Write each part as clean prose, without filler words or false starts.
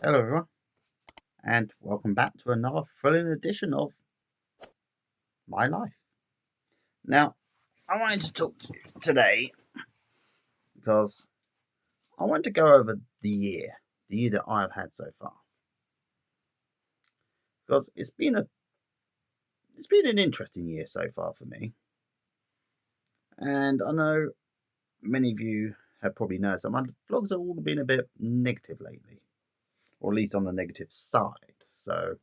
Hello everyone, and welcome back to another thrilling edition of my life. Now, I wanted to talk to you today because I want to go over the year that I've had so far. Because it's been an interesting year so far for me. And I know many of you have probably noticed that my vlogs have all been a bit negative lately. Or at least on the negative side. So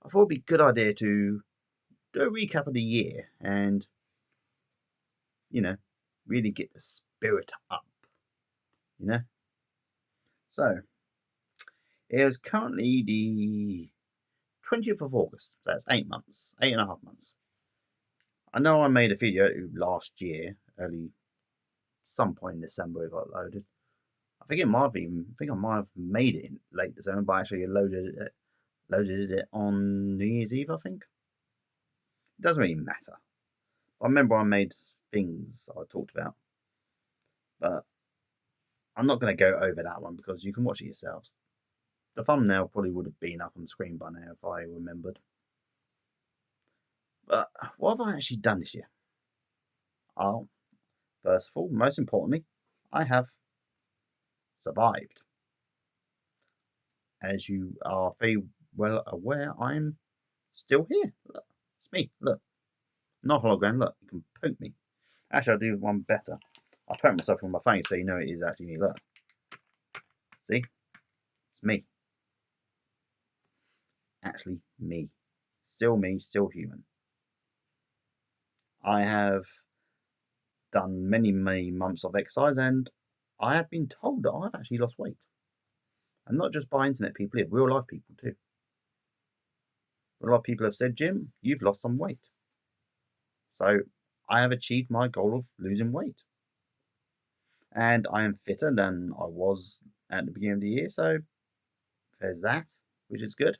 I thought it'd be a good idea to do a recap of the year and you know, really get the spirit up, you know. So, it is currently the 20th of August, so that's 8 months, 8.5 months. I know I made a video last year, early, some point in December it got loaded. I think I might have made it in late December, but actually loaded it on New Year's Eve, I think. It doesn't really matter. I remember I made things I talked about, but I'm not going to go over that one because you can watch it yourselves. The thumbnail probably would have been up on the screen by now if I remembered. But what have I actually done this year? Oh, first of all, most importantly, I have survived. As you are very well aware, I'm still here. Look, it's me. Look, not hologram. Look, you can poke me. Actually, I'll do one better. I'll poke myself on my face so you know it is actually me. Look. See? It's me. Actually, me. Still me, still human. I have done many months of exercise and I have been told that I've actually lost weight. And not just by internet people, real life people too. A lot of people have said, Jim, you've lost some weight. So I have achieved my goal of losing weight. And I am fitter than I was at the beginning of the year, so there's that, which is good.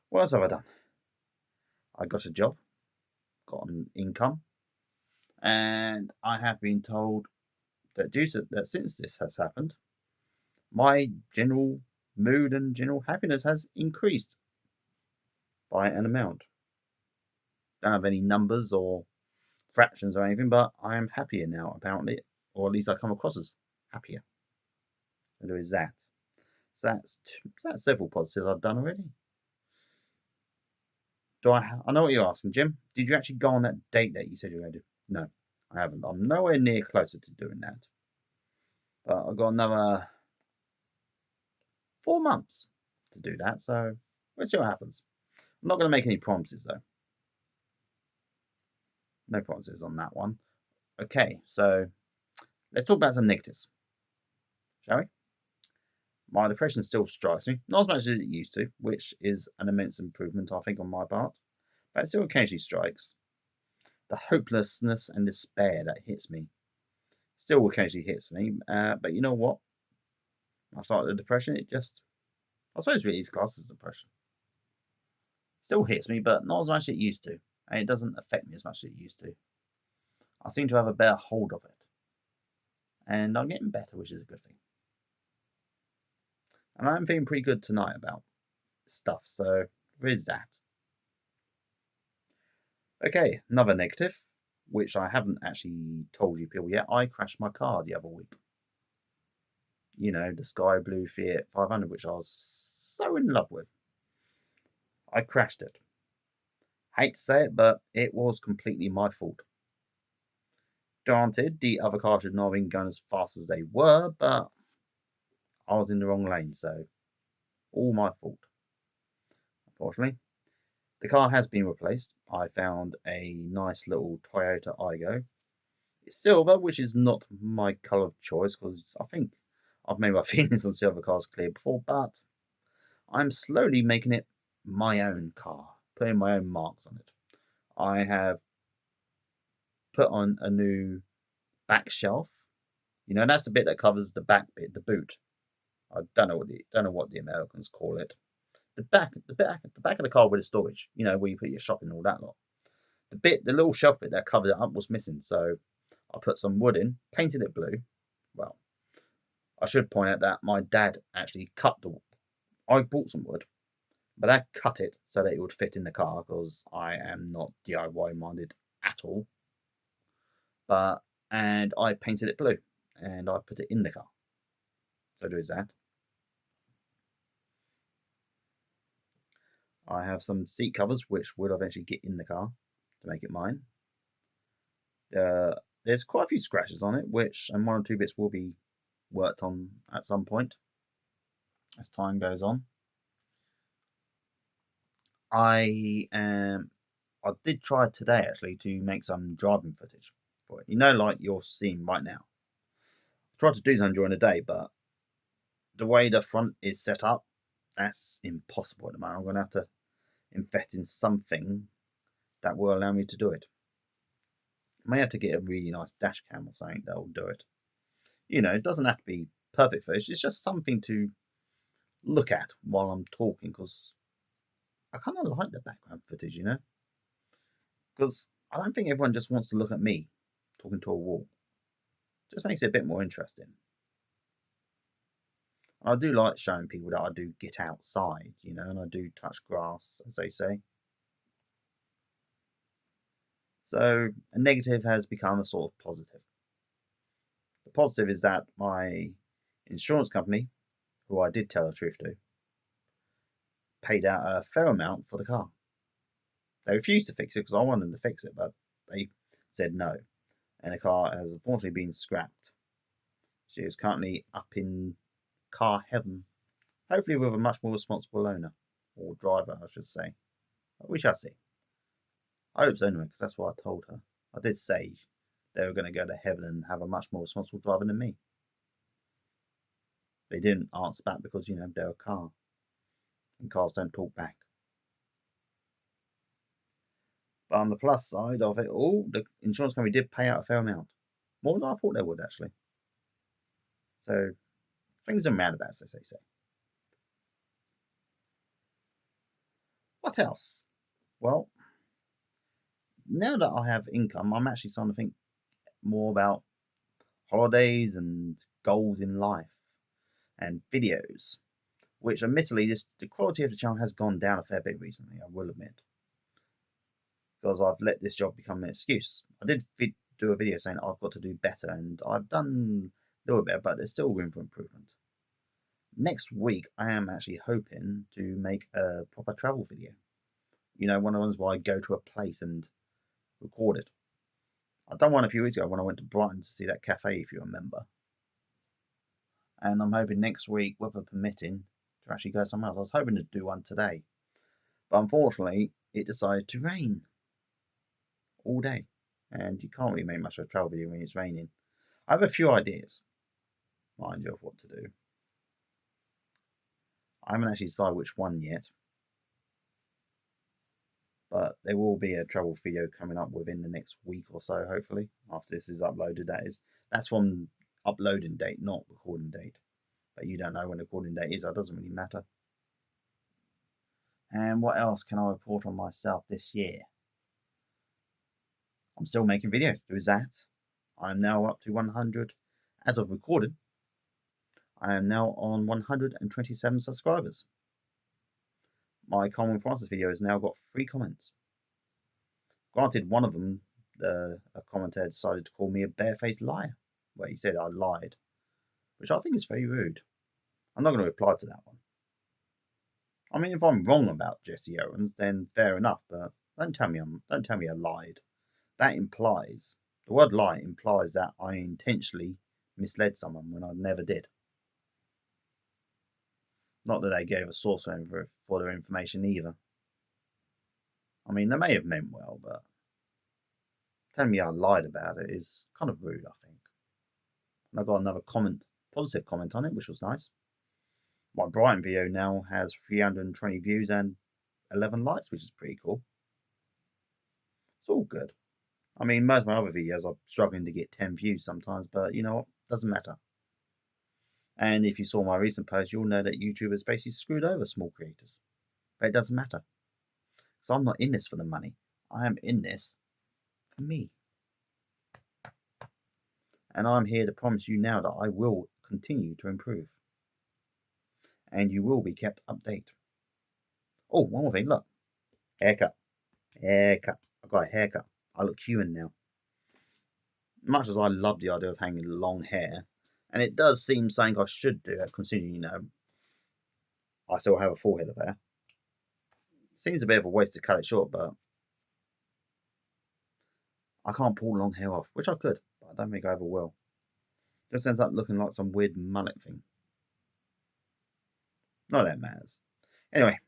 What else have I done? I got a job, got an income, and I have been told that since this has happened, my general mood and general happiness has increased by an amount. Don't have any numbers or fractions or anything, but I am happier now, apparently, or at least I come across as happier. And there is that. So that's several positives I've done already. I know what you're asking, Jim. Did you actually go on that date that you said you were going to do? No, I haven't. I'm nowhere near closer to doing that. But I've got another 4 months to do that, so we'll see what happens. I'm not going to make any promises, though. No promises on that one. Okay, so let's talk about some negatives, shall we? My depression still strikes me, not as much as it used to, which is an immense improvement, I think, on my part, but it still occasionally strikes. The hopelessness and despair that hits me still occasionally hits me, but you know what? I started the depression, I suppose it is classed as depression. Still hits me, but not as much as it used to, and it doesn't affect me as much as it used to. I seem to have a better hold of it, and I'm getting better, which is a good thing. And I'm feeling pretty good tonight about stuff, so there is that. Okay, another negative, which I haven't actually told you people yet. I crashed my car the other week. You know, the sky blue Fiat 500, which I was so in love with. I crashed it. Hate to say it, but it was completely my fault. Granted, the other car should not have been going as fast as they were, but I was in the wrong lane, so all my fault. Unfortunately, the car has been replaced. I found a nice little Toyota Aygo. It's silver, which is not my colour of choice because I think I've made my feelings on silver cars clear before, but I'm slowly making it my own car, putting my own marks on it. I have put on a new back shelf. You know, that's the bit that covers the back bit, the boot. I don't know what the Americans call it. The back of the car with the storage. You know, where you put your shopping and all that lot. The little shelf bit that covers it up was missing, so I put some wood in, painted it blue. Well, I should point out that my dad actually cut I bought some wood, but I cut it so that it would fit in the car because I am not DIY minded at all. And I painted it blue and I put it in the car. So there is that. I have some seat covers which will eventually get in the car to make it mine. There's quite a few scratches on it, and one or two bits will be worked on at some point as time goes on. I did try today actually to make some driving footage for it. Like you're seeing right now. I tried to do something during the day, but the way the front is set up, that's impossible at the moment. I'm going to have to invest in something that will allow me to do it. I may have to get a really nice dash cam or something that will do it. It doesn't have to be perfect footage. It's just something to look at while I'm talking because I kind of like the background footage, because I don't think everyone just wants to look at me talking to a wall. It just makes it a bit more interesting. I do like showing people that I do get outside, and I do touch grass, as they say. So a negative has become a sort of positive. The positive is that my insurance company, who I did tell the truth to, paid out a fair amount for the car. They refused to fix it because I wanted them to fix it, but they said no. And the car has unfortunately been scrapped. She is currently up in car heaven, hopefully with a much more responsible owner, or driver, I should say. We shall see. I hope so anyway, because that's what I told her. I did say they were going to go to heaven and have a much more responsible driver than me. They didn't answer back because, they're a car. And cars don't talk back. But on the plus side of it all, the insurance company did pay out a fair amount. More than I thought they would, actually. So, things are roundabouts, as they say. What else? Well, now that I have income, I'm actually starting to think more about holidays and goals in life and videos, which admittedly, the quality of the channel has gone down a fair bit recently, I will admit, because I've let this job become an excuse. I did do a video saying I've got to do better, and I've done a little bit, but there's still room for improvement. Next week, I am actually hoping to make a proper travel video. One of the ones where I go to a place and record it. I've done one a few weeks ago when I went to Brighton to see that cafe, if you remember. And I'm hoping next week, weather permitting, to actually go somewhere else. I was hoping to do one today. But unfortunately, it decided to rain all day. And you can't really make much of a travel video when it's raining. I have a few ideas, mind you, of what to do. I haven't actually decided which one yet. But there will be a travel video coming up within the next week or so, hopefully, after this is uploaded, that is. That's from uploading date, not recording date. But you don't know when the recording date is, so it doesn't really matter. And what else can I report on myself this year? I'm still making videos, there's that. I'm now up to 100, as of recorded, I am now on 127 subscribers. My Common Francis video has now got 3 comments. Granted, one of them, a commentator decided to call me a barefaced liar. Well, he said I lied, which I think is very rude. I'm not going to reply to that one. I mean, if I'm wrong about Jesse Owens, then fair enough, but don't tell me I lied. That implies, the word lie implies that I intentionally misled someone when I never did. Not that they gave a source for their information either. I mean, they may have meant well, but telling me I lied about it is kind of rude, I think. And I got another positive comment on it, which was nice. My Brighton video now has 320 views and 11 likes, which is pretty cool. It's all good. I mean, most of my other videos are struggling to get 10 views sometimes, but you know what? Doesn't matter. And if you saw my recent post, you'll know that YouTube has basically screwed over small creators. But it doesn't matter. Because I'm not in this for the money. I am in this for me. And I'm here to promise you now that I will continue to improve. and you will be kept updated. Oh, one more thing, look. Haircut. Haircut. I got a haircut. I look human now. Much as I love the idea of having long hair, and it does seem something I should do, considering, I still have a full head of hair. Seems a bit of a waste to cut it short, but I can't pull long hair off, which I could, but I don't think I ever will. Just ends up looking like some weird mullet thing. Not that matters. Anyway,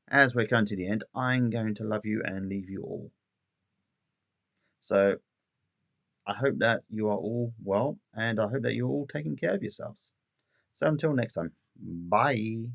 as we're coming to the end, I'm going to love you and leave you all. So, I hope that you are all well, and I hope that you're all taking care of yourselves. So until next time, bye.